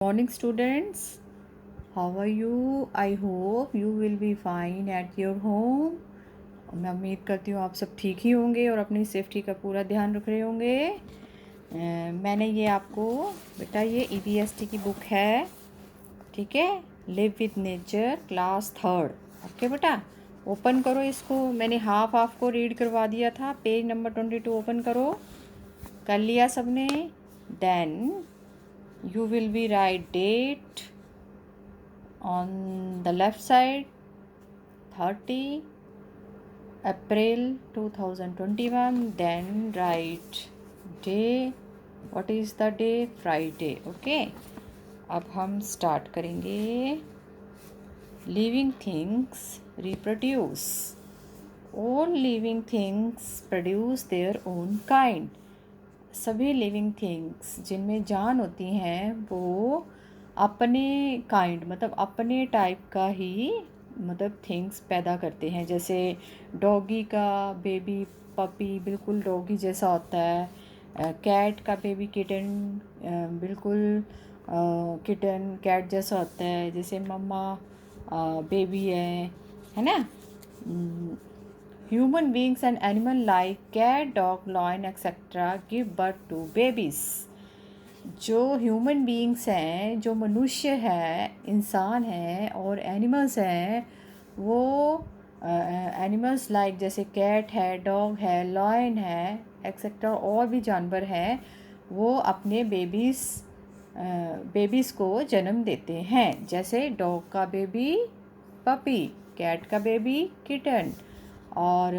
Morning students, how are you? I hope you will be fine at your home. मैं उम्मीद करती हूँ आप सब ठीक ही होंगे और अपनी सेफ्टी का पूरा ध्यान रख रहे होंगे। मैंने ये आपको बेटा ये EVST की बुक है, ठीक है, live with nature class 3rd। Okay बेटा, ओपन करो इसको। मैंने हाफ को रीड करवा दिया था। पेज नंबर 22 ओपन करो। कर लिया सबने? Then you will be write date on the left side 30 April 2021, then write day. what is the day? Friday. okay, अब हम स्टार्ट करेंगे। living things reproduce. all living things produce their own kind. सभी living things जिनमें जान होती हैं वो अपने काइंड मतलब अपने टाइप का ही मतलब थिंग्स पैदा करते हैं। जैसे डॉगी का बेबी पपी बिल्कुल डॉगी जैसा होता है। कैट का बेबी किटन बिल्कुल किटन कैट जैसा होता है। जैसे मम्मा बेबी है ना। Human beings and animal like cat, dog, lion, etc. give birth to babies. जो ह्यूमन बींग्स हैं, जो मनुष्य है, इंसान हैं और एनिमल्स हैं, वो एनिमल्स लाइक जैसे कैट है, डॉग है, लॉयन है, एक्सेट्रा और भी जानवर हैं, वो अपने बेबीज़ को जन्म देते हैं। जैसे डॉग का बेबी पपी, कैट का बेबी किटन, और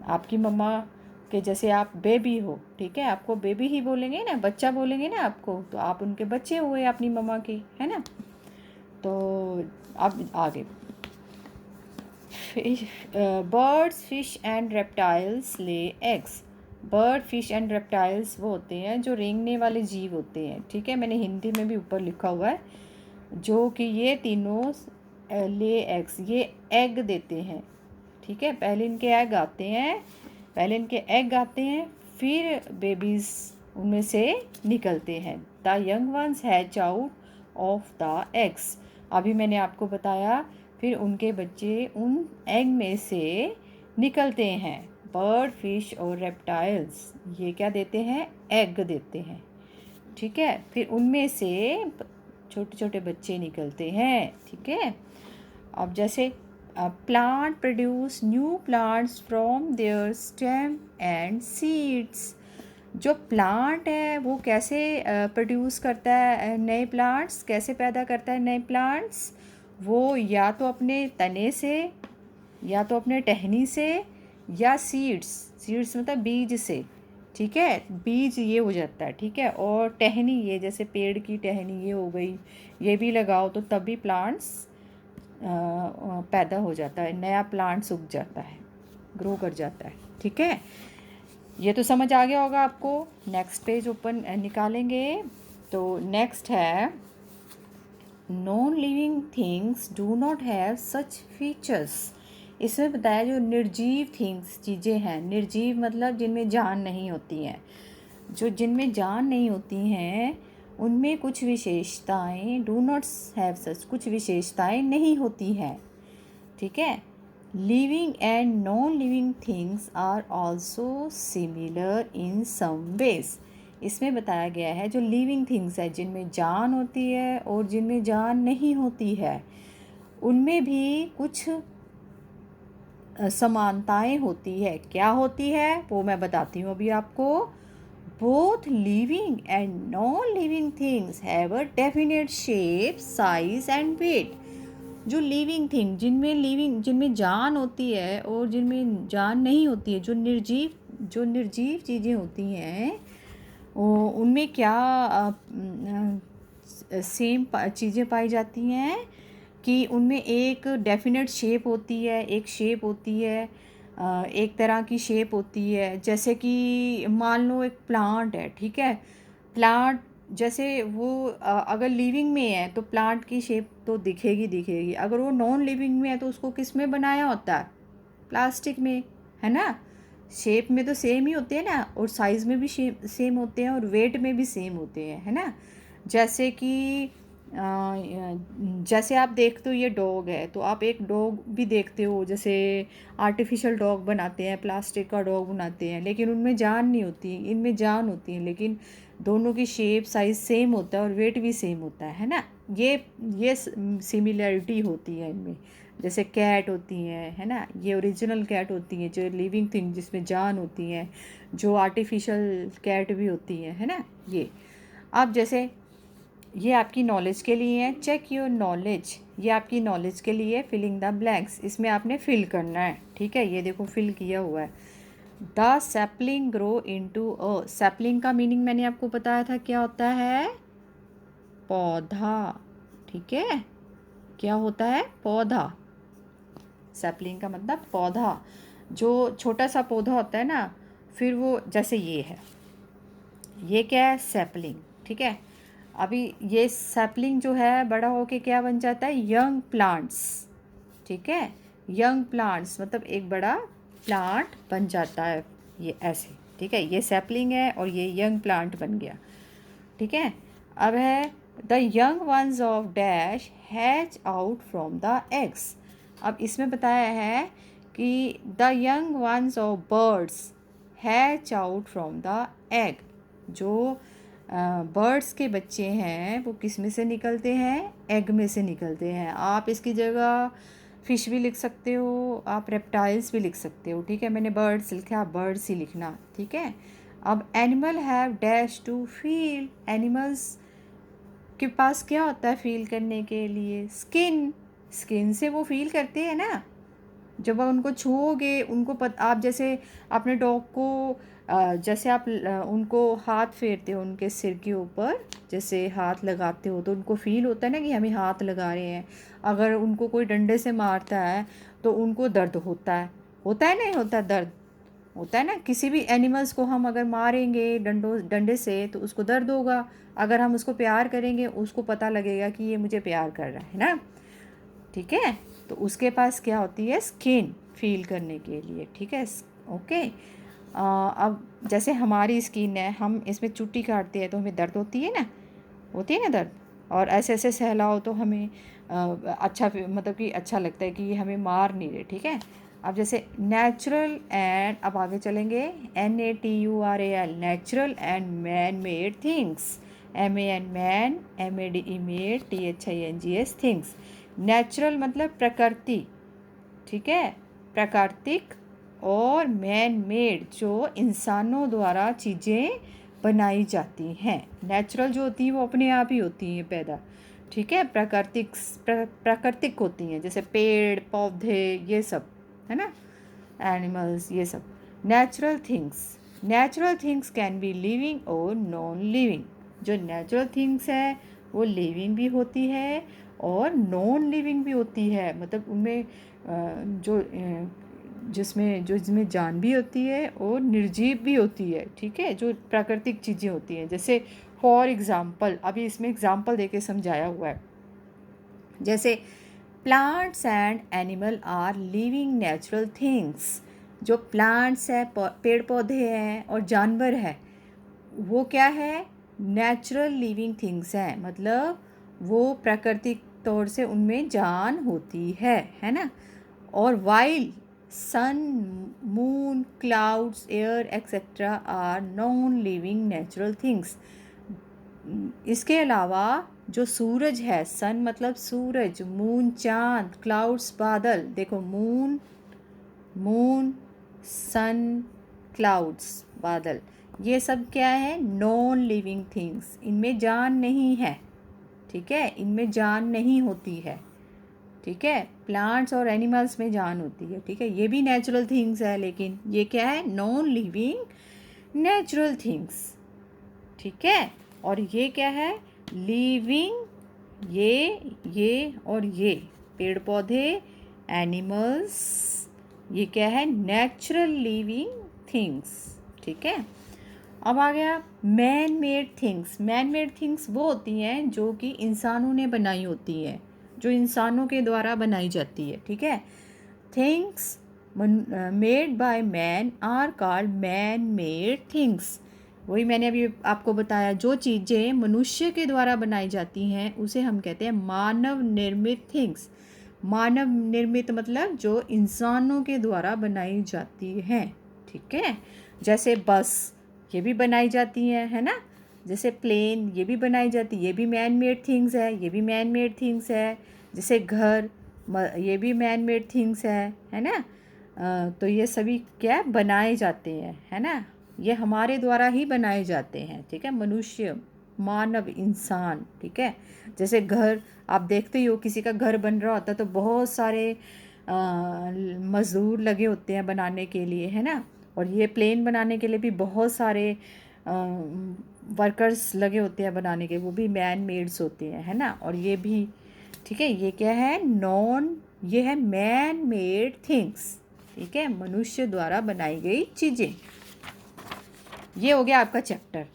आपकी मम्मा के जैसे आप बेबी हो, ठीक है, आपको बेबी ही बोलेंगे ना, बच्चा बोलेंगे ना आपको, तो आप उनके बच्चे हुए अपनी मम्मा के, है ना। तो अब आगे birds fish and reptiles lay eggs. Bird fish and reptiles वो होते हैं जो रेंगने वाले जीव होते हैं, ठीक है, मैंने हिंदी में भी ऊपर लिखा हुआ है। जो कि ये तीनों ले एग्स, ये एग देते हैं, ठीक है। पहले इनके एग आते हैं, फिर बेबीज़ उनमें से निकलते हैं। The young ones hatch out of the eggs. अभी मैंने आपको बताया, फिर उनके बच्चे उन एग में से निकलते हैं। बर्ड फिश और रेप्टाइल्स ये क्या देते हैं? एग देते हैं, ठीक है। फिर उनमें से छोटे छोटे बच्चे निकलते हैं, ठीक है। अब जैसे plant produce new plants from there stem and seeds. जो प्लांट है वो कैसे प्रोड्यूस करता है नए प्लांट्स, कैसे पैदा करता है नए प्लांट्स? वो या तो अपने तने से, या तो अपने टहनी से, या सीड्स मतलब बीज से, ठीक है। बीज ये हो जाता है, ठीक है, और टहनी ये जैसे पेड़ की टहनी ये हो गई, ये भी लगाओ तो तभी प्लांट्स पैदा हो जाता है, नया प्लांट्स उग जाता है, ग्रो कर जाता है, ठीक है। ये तो समझ आ गया होगा आपको। नेक्स्ट पेज ओपन निकालेंगे तो नेक्स्ट है non living things do not have such features. इसमें बताया जो निर्जीव थिंग्स चीज़ें हैं, निर्जीव मतलब जिनमें जान नहीं होती हैं, जो जिनमें जान नहीं होती हैं उनमें कुछ विशेषताएं डू नॉट हैव सच, कुछ विशेषताएं नहीं होती हैं, ठीक है। Living and non living things are also similar in some ways. इसमें बताया गया है जो लिविंग थिंग्स है जिनमें जान होती है और जिनमें जान नहीं होती है, उनमें भी कुछ समानताएं होती है। क्या होती है वो मैं बताती हूँ अभी आपको। Both living and non living things have a definite shape, size and weight. जो लिविंग थिंग जिनमें जान होती है और जिनमें जान नहीं होती है, जो निर्जीव चीज़ें होती हैं, उनमें क्या सेम चीज़ें पाई जाती हैं कि उनमें एक डेफिनेट शेप होती है, एक तरह की शेप होती है। जैसे कि मान लो एक प्लांट है, ठीक है, प्लांट जैसे वो अगर लिविंग में है तो प्लांट की शेप तो दिखेगी। अगर वो नॉन लिविंग में है तो उसको किस में बनाया होता है? प्लास्टिक में, है ना। शेप में तो सेम ही होते हैं ना, और साइज़ में भी सेम होते हैं, और वेट में भी सेम होते हैं, है ना। जैसे कि जैसे आप देखते हो ये डॉग है, तो आप एक डॉग भी देखते हो, जैसे आर्टिफिशियल डॉग बनाते हैं, प्लास्टिक का डॉग बनाते हैं, लेकिन उनमें जान नहीं होती, इनमें जान होती है, लेकिन दोनों की शेप साइज़ सेम होता है और वेट भी सेम होता है ना। ये सिमिलैरिटी होती है इनमें। जैसे कैट होती हैं, है ना, ये ओरिजिनल कैट होती हैं जो लिविंग थिंग जिसमें जान होती हैं, जो आर्टिफिशियल कैट भी होती हैं, है ना। ये अब जैसे ये आपकी नॉलेज के लिए है, चेक योर नॉलेज, ये आपकी नॉलेज के लिए, फिलिंग द ब्लैंक्स, इसमें आपने फिल करना है, ठीक है। ये देखो फिल किया हुआ है। The sapling grow into a, sapling का मीनिंग मैंने आपको बताया था क्या होता है, पौधा, ठीक है। क्या होता है, पौधा। सैपलिंग का मतलब पौधा, जो छोटा सा पौधा होता है ना, फिर वो जैसे ये है, ये क्या है, सैपलिंग, ठीक है। अभी ये सैपलिंग जो है बड़ा होके क्या बन जाता है, यंग प्लांट्स, ठीक है। यंग प्लांट्स मतलब एक बड़ा प्लांट बन जाता है, ये ऐसे, ठीक है। ये सैपलिंग है और ये यंग प्लांट बन गया, ठीक है। अब है the young ones of dash hatch out from the eggs. अब इसमें बताया है कि the young ones of birds hatch out from the egg, जो बर्ड्स के बच्चे हैं वो किस में से निकलते हैं, एग में से निकलते हैं। आप इसकी जगह फिश भी लिख सकते हो, आप रेप्टाइल्स भी लिख सकते हो, ठीक है। मैंने बर्ड्स लिखा, आप बर्ड्स ही लिखना, ठीक है। अब animal have dash to feel, animals के पास क्या होता है फील करने के लिए, स्किन, स्किन से वो फील करते हैं ना। जब आप उनको छूओगे उनको आप जैसे अपने डॉग को जैसे आप उनको हाथ फेरते हो उनके सिर के ऊपर, जैसे हाथ लगाते हो तो उनको फील होता है ना कि हमें हाथ लगा रहे हैं। अगर उनको कोई डंडे से मारता है तो उनको दर्द होता है नहीं होता, दर्द होता है ना। किसी भी एनिमल्स को हम अगर मारेंगे डंडे से तो उसको दर्द होगा, अगर हम उसको प्यार करेंगे उसको पता लगेगा कि ये मुझे प्यार कर रहा है ना, ठीक है। तो उसके पास क्या होती है, स्किन फील करने के लिए, ठीक है। ओके। अब जैसे हमारी स्किन है, हम इसमें चुट्टी काटते हैं तो हमें दर्द होती है ना, होती है ना दर्द, और ऐसे ऐसे सहलाओ तो हमें अच्छा मतलब कि अच्छा लगता है कि ये हमें मार नहीं रहे, ठीक है। अब जैसे नेचुरल एंड, अब आगे चलेंगे, NATURAL, natural and man made things, MAN man, MADE made, THINGS things. Natural मतलब प्रकृति, ठीक है, प्राकृतिक, और मैन मेड जो इंसानों द्वारा चीज़ें बनाई जाती हैं। नेचुरल जो होती हैं वो अपने आप ही होती हैं पैदा, ठीक है। प्राकृतिक होती हैं, जैसे पेड़ पौधे ये सब, है ना, एनिमल्स ये सब। Natural things can be living और नॉन लिविंग। जो नेचुरल थिंग्स है वो लिविंग भी होती है और नॉन लिविंग भी होती है, मतलब उनमें जिसमें जान भी होती है और निर्जीव भी होती है, ठीक है, जो प्राकृतिक चीज़ें होती हैं। जैसे फॉर एग्ज़ाम्पल, अभी इसमें एग्ज़ाम्पल देके समझाया हुआ है, जैसे plants and animal are living natural things. जो प्लांट्स है, पेड़ पौधे हैं और जानवर है, वो क्या है, नेचुरल लिविंग थिंग्स हैं, मतलब वो प्राकृतिक तौर से उनमें जान होती है ना। और while sun, moon, clouds, air etcetera are non living natural things. इसके अलावा जो सूरज है, सन मतलब सूरज, मून चाँद, क्लाउड्स बादल, देखो मून सन क्लाउड्स बादल, ये सब क्या है, नॉन लिविंग थिंग्स, इनमें जान नहीं है, ठीक है, इनमें जान नहीं होती है, ठीक है। प्लांट्स और एनिमल्स में जान होती है, ठीक है, ये भी नेचुरल थिंग्स है, लेकिन ये क्या है, नॉन लिविंग नेचुरल थिंग्स, ठीक है। और ये क्या है, लिविंग, ये और ये पेड़ पौधे, एनिमल्स, ये क्या है, नेचुरल लिविंग थिंग्स, ठीक है। अब आ गया man made things. Man made things वो होती हैं जो कि इंसानों ने बनाई होती हैं, जो इंसानों के द्वारा बनाई जाती है, ठीक है। Things made by man are called man made things. वही मैंने अभी आपको बताया, जो चीज़ें मनुष्य के द्वारा बनाई जाती हैं उसे हम कहते हैं मानव निर्मित थिंग्स। मानव निर्मित मतलब जो इंसानों के द्वारा बनाई जाती हैं, ठीक है। जैसे बस, ये भी बनाई जाती है ना। जैसे प्लेन, ये भी बनाई जाती, ये भी मैन मेड थिंग्स है, ये भी मैन मेड थिंग्स है। जैसे घर, ये भी मैन मेड थिंग्स है ना। तो ये सभी क्या बनाए जाते हैं, है ना। ये हमारे द्वारा ही बनाए जाते हैं, ठीक है। मनुष्य, मानव, इंसान, ठीक है। जैसे घर, आप देखते ही हो किसी का घर बन रहा होता है तो बहुत सारे मज़दूर लगे होते हैं बनाने के लिए, है ना। और ये प्लेन बनाने के लिए भी बहुत सारे वर्कर्स लगे होते हैं बनाने के, वो भी मैन मेड्स होते हैं, है ना। और ये भी, ठीक है, ये क्या है, ये है मैन मेड थिंग्स, ठीक है, मनुष्य द्वारा बनाई गई चीज़ें। ये हो गया आपका चैप्टर,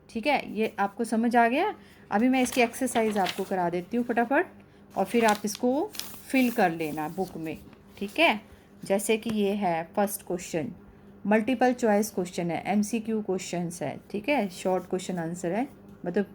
ठीक है, ये आपको समझ आ गया। अभी मैं इसकी एक्सरसाइज आपको करा देती हूँ फटाफट, और फिर आप इसको फिल कर लेना बुक में, ठीक है। जैसे कि ये है first question, multiple choice question है, एमसीक्यू क्वेश्चंस है, ठीक है, शॉर्ट क्वेश्चन आंसर है। मतलब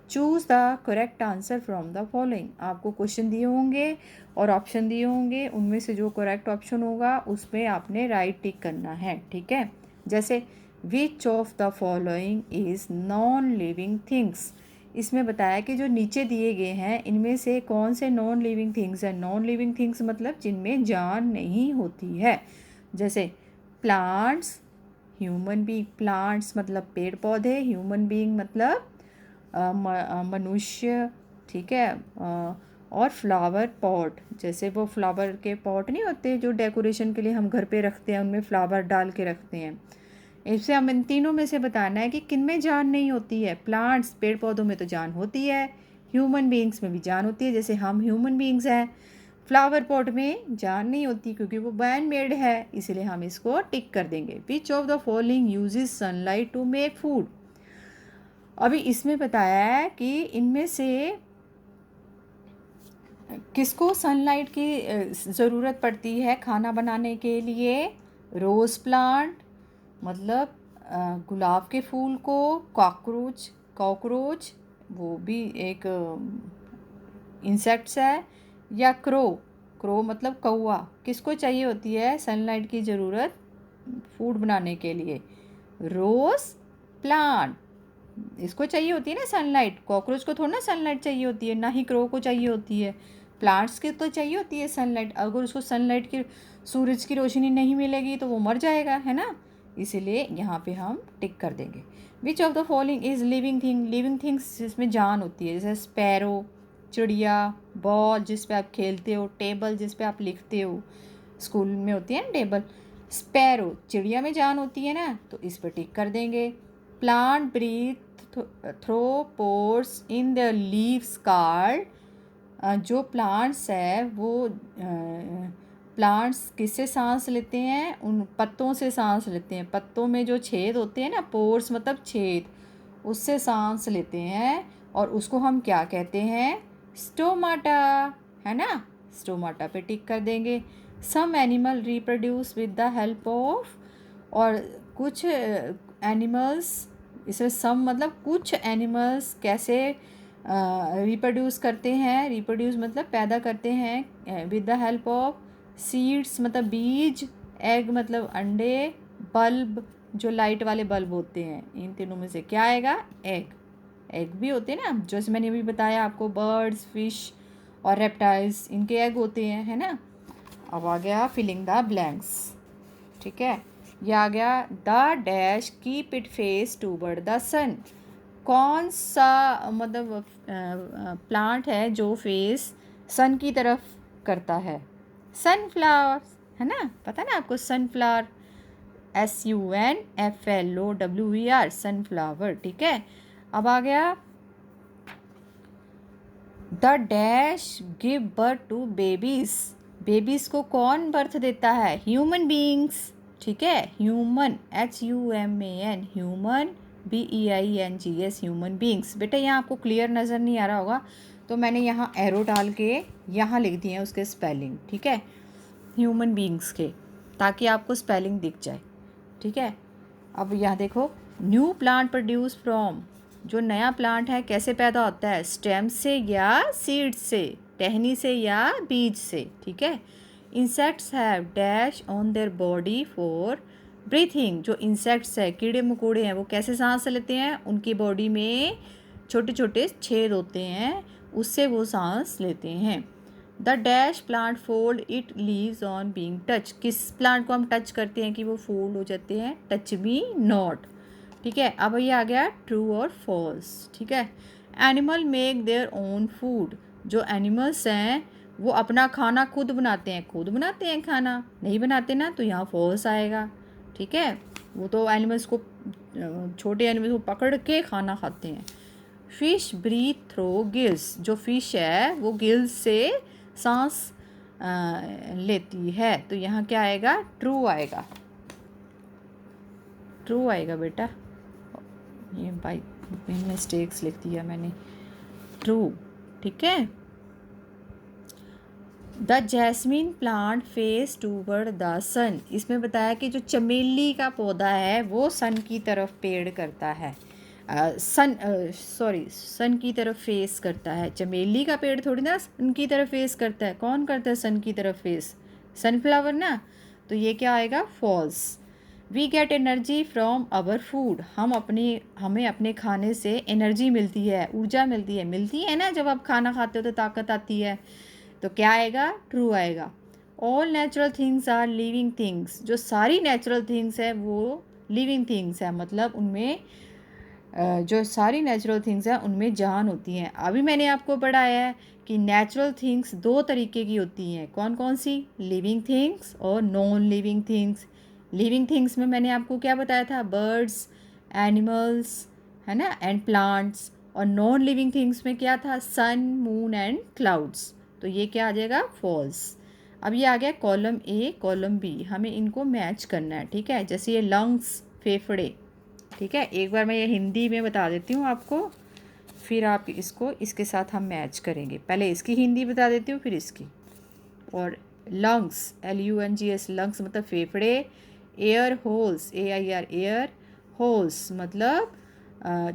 choose the correct answer from the following. आपको क्वेश्चन दिए होंगे और ऑप्शन दिए होंगे, उनमें से जो करेक्ट ऑप्शन होगा उसमें आपने राइट टिक करना है, ठीक है। जैसे विच of the following is non living things. इसमें बताया कि जो नीचे दिए गए हैं इनमें से कौन से नॉन लिविंग थिंग्स हैं। नॉन लिविंग थिंग्स मतलब जिनमें जान नहीं होती है। जैसे प्लांट्स, ह्यूमन बीइंग। प्लांट्स मतलब पेड़ पौधे, ह्यूमन बीइंग मतलब मनुष्य, ठीक है। और फ्लावर पॉट, जैसे वो फ्लावर के पॉट नहीं होते जो डेकोरेशन के लिए हम घर पे रखते हैं, उनमें फ्लावर डाल के रखते हैं। इससे हम इन तीनों में से बताना है कि किन में जान नहीं होती है। प्लांट्स, पेड़ पौधों में तो जान होती है, ह्यूमन बीइंग्स में भी जान होती है, जैसे हम ह्यूमन बीइंग्स हैं। फ्लावर पॉट में जान नहीं होती क्योंकि वो मैन मेड है, इसलिए हम इसको टिक कर देंगे। Which of the following uses sunlight to make food. अभी इसमें बताया है कि इनमें से किसको सनलाइट की ज़रूरत पड़ती है खाना बनाने के लिए। रोज़ प्लांट मतलब गुलाब के फूल को, कॉकरोच वो भी एक इंसेक्ट्स है, या क्रो मतलब कौवा, किसको चाहिए होती है सनलाइट की ज़रूरत फूड बनाने के लिए। रोज़ प्लांट, इसको चाहिए होती है ना सनलाइट, कॉकरोच को थोड़ा ना सनलाइट चाहिए होती है, ना ही क्रो को चाहिए होती है। प्लांट्स के तो चाहिए होती है सनलाइट, अगर उसको सनलाइट की, सूरज की रोशनी नहीं मिलेगी तो वो मर जाएगा, है ना। इसीलिए यहाँ पे हम टिक कर देंगे। Which of the following is living thing. Living things जिसमें जान होती है, जैसे स्पैरो चिड़िया, बॉल जिस पे आप खेलते हो, टेबल जिस पे आप लिखते हो, स्कूल में होती है ना टेबल। स्पैरो चिड़िया में जान होती है ना, तो इस पर टिक कर देंगे। Plant breathe through pores in the leaves card. जो प्लांट्स है वो प्लांट्स किससे सांस लेते हैं, उन पत्तों से सांस लेते हैं। पत्तों में जो छेद होते हैं ना, पोर्स मतलब छेद, उससे सांस लेते हैं, और उसको हम क्या कहते हैं, स्टोमाटा, है ना। स्टोमाटा पे टिक कर देंगे। Some animal reproduce with the help of, और कुछ एनिमल्स, इसमें सम मतलब कुछ एनिमल्स कैसे रिप्रोड्यूस करते हैं, रिप्रोड्यूस मतलब पैदा करते हैं, with the help of seeds मतलब बीज, एग मतलब अंडे, बल्ब जो लाइट वाले बल्ब होते हैं। इन तीनों में से क्या आएगा, एग भी होते हैं ना, जैसे मैंने अभी बताया आपको, बर्ड्स, फिश और रेप्टाइल्स, इनके एग होते हैं, है ना। अब आ गया फिलिंग द ब्लैंक्स, ठीक है। ये आ गया the dash keep it face toward the sun. कौन सा मतलब प्लांट है जो फेस सन की तरफ करता है, सनफ्लावर, है ना। पता ना आपको सनफ्लावर, SUNFLOWER, सनफ्लावर, ठीक है। अब आ गया the dash give birth to babies. Babies को कौन बर्थ देता है, ह्यूमन बीइंग्स, ठीक है। Human HUMAN, human BEINGS, human beings. बेटा यहाँ आपको क्लियर नज़र नहीं आ रहा होगा तो मैंने यहाँ एरो डाल के यहाँ लिख दिए हैं उसके स्पेलिंग, ठीक है, ह्यूमन बीइंग्स के। ताकि आपको स्पेलिंग दिख जाए, ठीक है। अब यहाँ देखो, न्यू प्लांट प्रोड्यूस फ्रॉम, जो नया प्लांट है कैसे पैदा होता है, स्टेम से या सीड से, टहनी से या बीज से, ठीक है। Insects have dash on their body for breathing, जो इंसेक्ट्स है, कीड़े मकोड़े हैं, वो कैसे सांस लेते हैं, उनकी बॉडी में छोटे छोटे छेद होते हैं, उससे वो सांस लेते हैं। The dash plant fold it leaves on being touch, किस प्लांट को हम टच करते हैं कि वो फोल्ड हो जाते हैं, टच मी नॉट, ठीक है। अब ये आ गया ट्रू और फॉल्स, ठीक है। Animal make their own food, जो एनिमल्स हैं वो अपना खाना खुद बनाते हैं, खुद बनाते हैं खाना, नहीं बनाते ना तो यहाँ फॉल्स आएगा, ठीक है। वो तो एनिमल्स को, छोटे एनिमल्स को पकड़ के खाना खाते हैं। फिश ब्रीथ थ्रू गिल्स, जो फिश है वो गिल्स से सांस लेती है, तो यहाँ क्या आएगा, ट्रू आएगा, ट्रू आएगा बेटा। ये बाई मिस्टेक्स लिख दिया मैंने, ट्रू, ठीक है। The jasmine plant face toward the sun, इसमें बताया कि जो चमेली का पौधा है वो सन की तरफ पेड़ करता है, सन की तरफ फेस करता है। चमेली का पेड़ थोड़ी ना सन की तरफ फेस करता है, कौन करता है सन की तरफ फेस, सनफ्लावर ना, तो ये क्या आएगा, false. We get energy from our food, हमें अपने खाने से एनर्जी मिलती है, ऊर्जा मिलती है ना, जब आप खाना खाते हो तो ताकत आती है, तो क्या आएगा, ट्रू आएगा। All natural things are living things, जो सारी नेचुरल थिंग्स है वो लिविंग थिंग्स है, मतलब उनमें जो सारी नेचुरल थिंग्स हैं उनमें जान होती हैं। अभी मैंने आपको पढ़ाया है कि नेचुरल थिंग्स दो तरीके की होती हैं, कौन कौन सी, लिविंग थिंग्स और non living things. Living things में मैंने आपको क्या बताया था, बर्ड्स, एनिमल्स, है ना, एंड प्लांट्स। और नॉन लिविंग थिंग्स में क्या था, सन, मून एंड क्लाउड्स। तो ये क्या आ जाएगा, फॉल्स। अब ये आ गया कॉलम ए, कॉलम बी, हमें इनको मैच करना है, ठीक है। जैसे ये लंग्स, फेफड़े, ठीक है। एक बार मैं ये हिंदी में बता देती हूँ आपको, फिर आप इसको इसके साथ हम मैच करेंगे। पहले इसकी हिंदी बता देती हूँ, फिर इसकी। और लंग्स, LUNGS, लंग्स मतलब फेफड़े। Air holes, AIR, air holes मतलब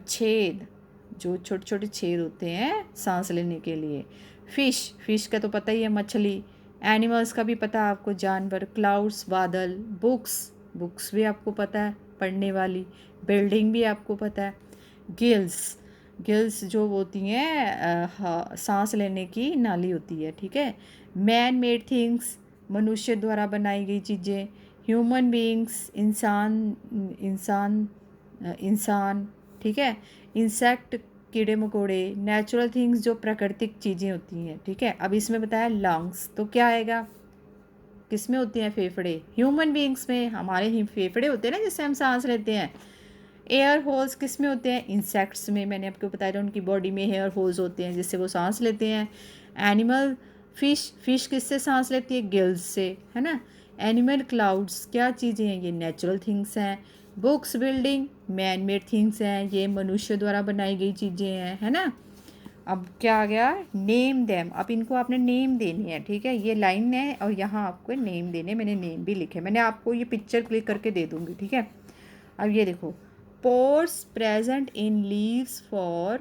छेद, जो छोटे छोटे छेद होते हैं सांस लेने के लिए। फिश का तो पता ही है, मछली। एनिमल्स का भी पता है आपको, जानवर। क्लाउड्स, बादल। बुक्स भी आपको पता है, पढ़ने वाली। बिल्डिंग भी आपको पता है। गिल्स जो होती हैं सांस लेने की नाली होती है, ठीक है। मैन मेड थिंग्स, मनुष्य द्वारा बनाई गई चीज़ें। ह्यूमन बीइंग्स, इंसान, ठीक है। इंसेक्ट, कीड़े मकोड़े। नेचुरल थिंग्स, जो प्राकृतिक चीज़ें होती हैं, ठीक है। अब इसमें बताया लंग्स, तो क्या आएगा, किस में होती हैं, फेफड़े। ह्यूमन बीइंग्स में हमारे ही फेफड़े होते हैं ना, जिससे हम सांस लेते हैं। एयर होल्स किस में होते हैं, इंसेक्ट्स में, मैंने आपको बताया था उनकी बॉडी में एयर होल्स होते हैं जिससे वो सांस लेते हैं। एनिमल, फिश किससे सांस लेती है, गिल्स से, है ना। एनिमल, क्लाउड्स, क्या चीज़ें हैं, ये नेचुरल थिंग्स हैं। Books, building, man made things हैं, ये मनुष्य द्वारा बनाई गई चीज़ें हैं, है ना। अब क्या आ गया, नेम देम, अब इनको आपने नेम देनी है, ठीक है। ये लाइन है और यहाँ आपको नेम देने, मैंने नेम भी लिखे, मैंने आपको ये पिक्चर क्लिक करके दे दूँगी, ठीक है। अब ये देखो, pores present in leaves for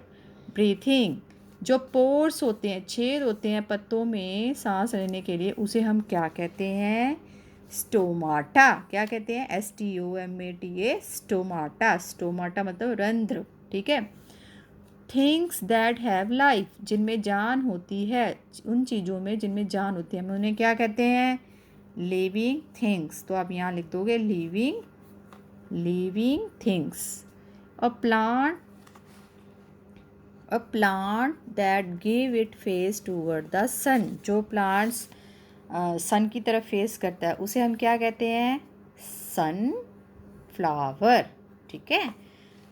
breathing, जो पोर्स होते हैं, छेद होते हैं पत्तों में सांस लेने के लिए, उसे हम क्या कहते हैं, स्टोमाटा। क्या कहते हैं, STOMATA, स्टोमाटा। स्टोमाटा मतलब रंध्र, ठीक है। थिंग्स दैट हैव लाइफ, जिनमें जान होती है, उन चीज़ों में जिनमें जान होती है, हम उन्हें क्या कहते हैं, लिविंग थिंग्स। तो आप यहाँ लिख दोगे living things. A plant that give it face toward the sun, जो प्लांट्स सन की तरफ फेस करता है उसे हम क्या कहते हैं, सन फ्लावर, ठीक है।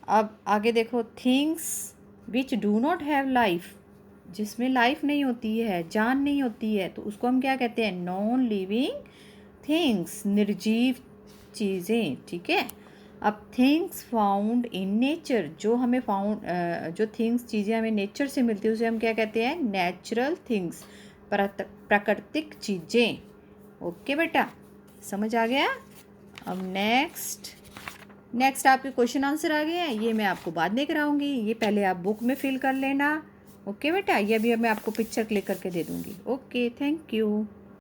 अब आगे देखो, things which do not have life, जिसमें लाइफ नहीं होती है, जान नहीं होती है, तो उसको हम क्या कहते हैं, नॉन लिविंग थिंग्स, निर्जीव चीज़ें, ठीक है। अब थिंग्स फाउंड इन नेचर, जो हमें जो थिंग्स, चीज़ें हमें नेचर से मिलती है उसे हम क्या कहते हैं, नेचुरल थिंग्स, प्राकृतिक चीज़ें। ओके बेटा। समझ आ गया? अब नेक्स्ट आपके क्वेश्चन आंसर आ गए हैं, ये मैं आपको बाद में कराऊंगी, ये पहले आप बुक में फिल कर लेना। ओके बेटा, ये अभी मैं आपको पिक्चर क्लिक करके दे दूंगी। Okay, thank you.